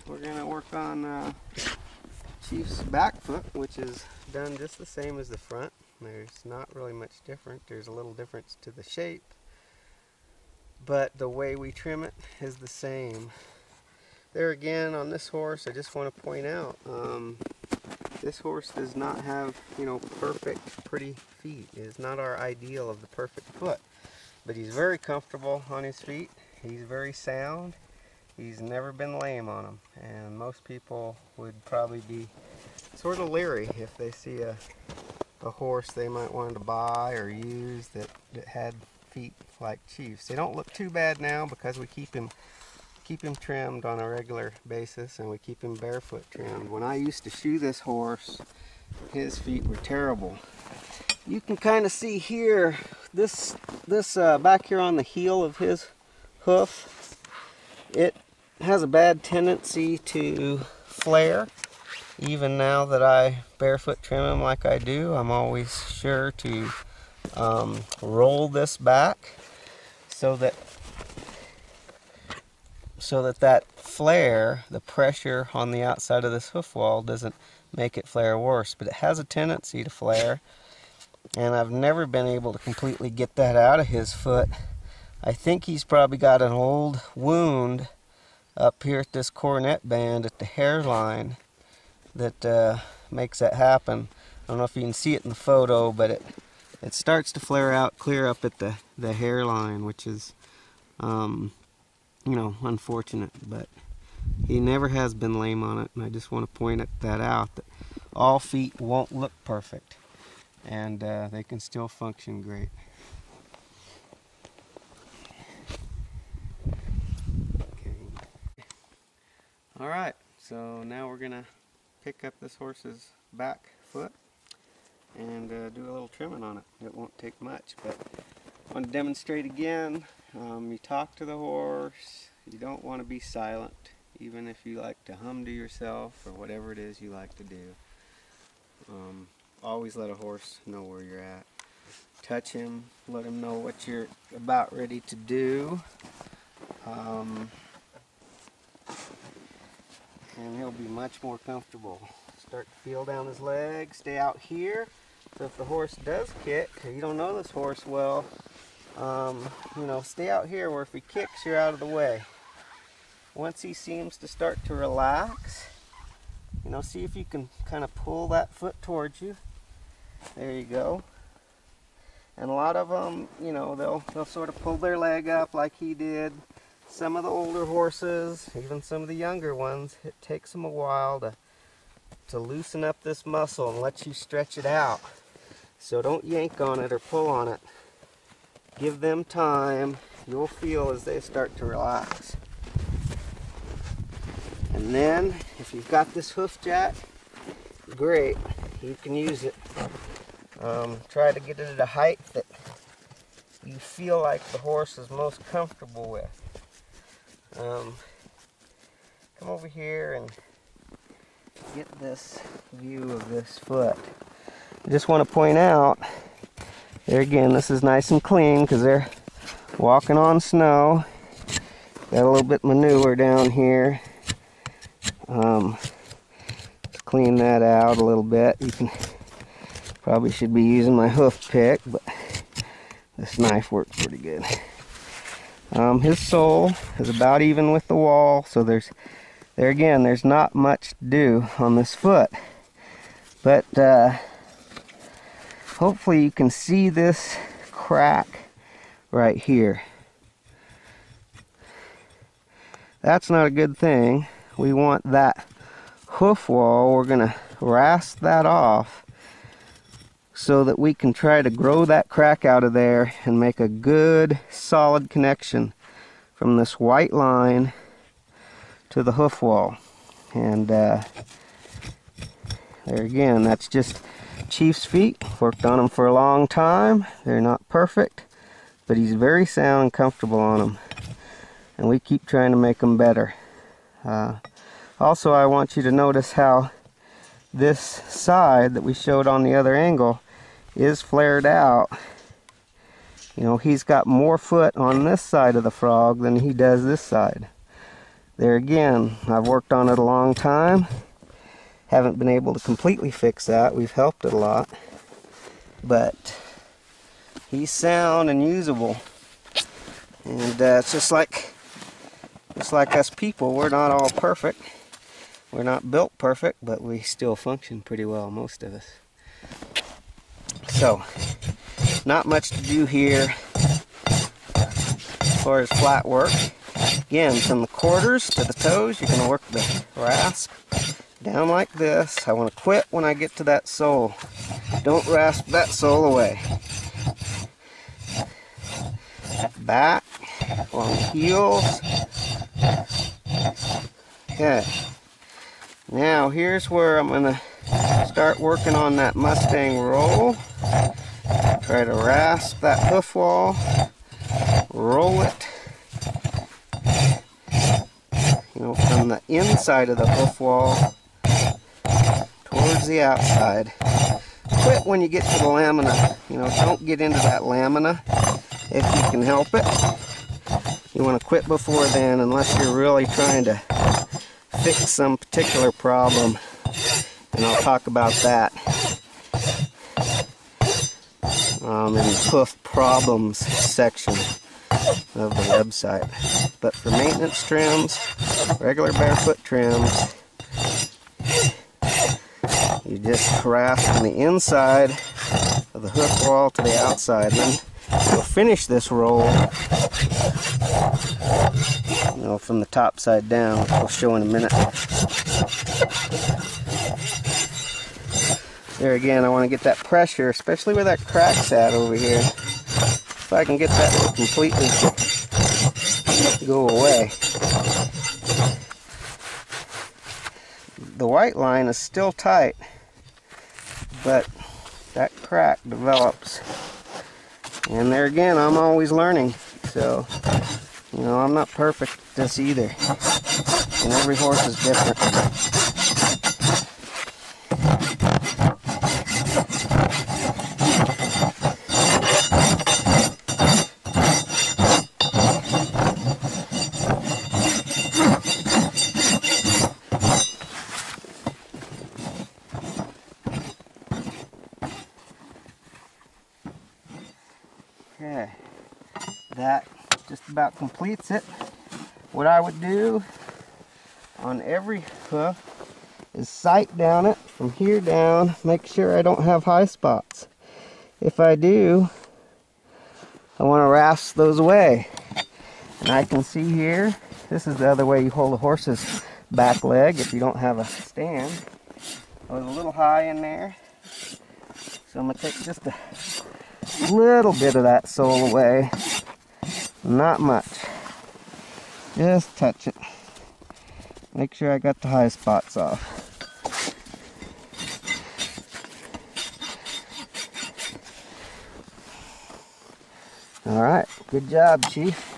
we're gonna work on Chief's back foot, which is done just the same as the front. There's not really much different. There's a little difference to the shape, but the way we trim it is the same. There again, on this horse, I just want to point out, this horse does not have, perfect, pretty feet. It is not our ideal of the perfect foot, but he's very comfortable on his feet. He's very sound. He's never been lame on them, and most people would probably be sort of leery if they see a horse they might want to buy or use that had feet like Chief's. They don't look too bad now because we keep him trimmed on a regular basis, and we keep him barefoot trimmed. When I used to shoe this horse, his feet were terrible. You can kind of see here, this back here on the heel of his hoof, it has a bad tendency to flare. Even now that I barefoot trim him like I do, I'm always sure to roll this back so that flare, the pressure on the outside of this hoof wall, doesn't make it flare worse. But it has a tendency to flare, and I've never been able to completely get that out of his foot. I think he's probably got an old wound up here at this cornet band at the hairline that makes that happen. I don't know if you can see it in the photo, but it starts to flare out clear up at the hairline, which is unfortunate, but he never has been lame on it, and I just want to point that out, that all feet won't look perfect, and they can still function great. Okay. Alright, so now we're going to pick up this horse's back foot and do a little trimming on it. It won't take much, but I want to demonstrate again. You talk to the horse. You don't want to be silent, even if you like to hum to yourself or whatever it is you like to do. Always let a horse know where you're at. Touch him, let him know what you're about ready to do. And he'll be much more comfortable. Start to feel down his leg, stay out here. So if the horse does kick, or you don't know this horse well, stay out here where if he kicks, you're out of the way. Once he seems to start to relax, see if you can kind of pull that foot towards you. There you go. And a lot of them, they'll sort of pull their leg up like he did. Some of the older horses, even some of the younger ones, it takes them a while to loosen up this muscle and let you stretch it out. So don't yank on it or pull on it. Give them time. You'll feel as they start to relax. And then, if you've got this hoof jack, great. You can use it. Try to get it at a height that you feel like the horse is most comfortable with. Come over here and get this view of this foot. I just want to point out, there again, this is nice and clean because they're walking on snow. Got a little bit of manure down here. Let's clean that out a little bit. Probably should be using my hoof pick, but this knife works pretty good. His sole is about even with the wall, so there again, there's not much to do on this foot. But hopefully you can see this crack right here. That's not a good thing. We want that hoof wall, we're going to rasp that off so that we can try to grow that crack out of there and make a good solid connection from this white line to the hoof wall. And there again, that's just Chief's feet. Worked on them for a long time. They're not perfect, but he's very sound and comfortable on them, and we keep trying to make them better. Also, I want you to notice how this side that we showed on the other angle is flared out. He's got more foot on this side of the frog than he does this side. There again, I've worked on it a long time. Haven't been able to completely fix that. We've helped it a lot. But he's sound and usable. And it's just like us people. We're not all perfect. We're not built perfect, but we still function pretty well, most of us. So, not much to do here as far as flat work. Again, from the quarters to the toes, you're going to work the rasp down like this. I want to quit when I get to that sole. Don't rasp that sole away. Back, along the heels. Okay. Now, here's where I'm going to start working on that Mustang roll. Try to rasp that hoof wall. Roll it. From the inside of the hoof wall towards the outside. Quit when you get to the lamina. Don't get into that lamina if you can help it. You want to quit before then, unless you're really trying to fix some particular problem, and I'll talk about that in the hoof problems section of the website. But for maintenance trims, regular barefoot trims, you just rasp from the inside of the hoof wall to the outside. Then you'll finish this roll from the top side down, which I'll show in a minute. There again, I want to get that pressure, especially where that crack's at over here. If I can get that to completely go away. The white line is still tight, but that crack develops. And there again, I'm always learning. So, I'm not perfect at this either. And every horse is different. Okay, that just about completes it. What I would do on every hoof is sight down it from here down, make sure I don't have high spots. If I do, I want to rasp those away. And I can see here, this is the other way you hold a horse's back leg if you don't have a stand. I was a little high in there, so I'm going to take just a little bit of that sole away. Not much. Just touch it. Make sure I got the high spots off. Alright, good job, Chief.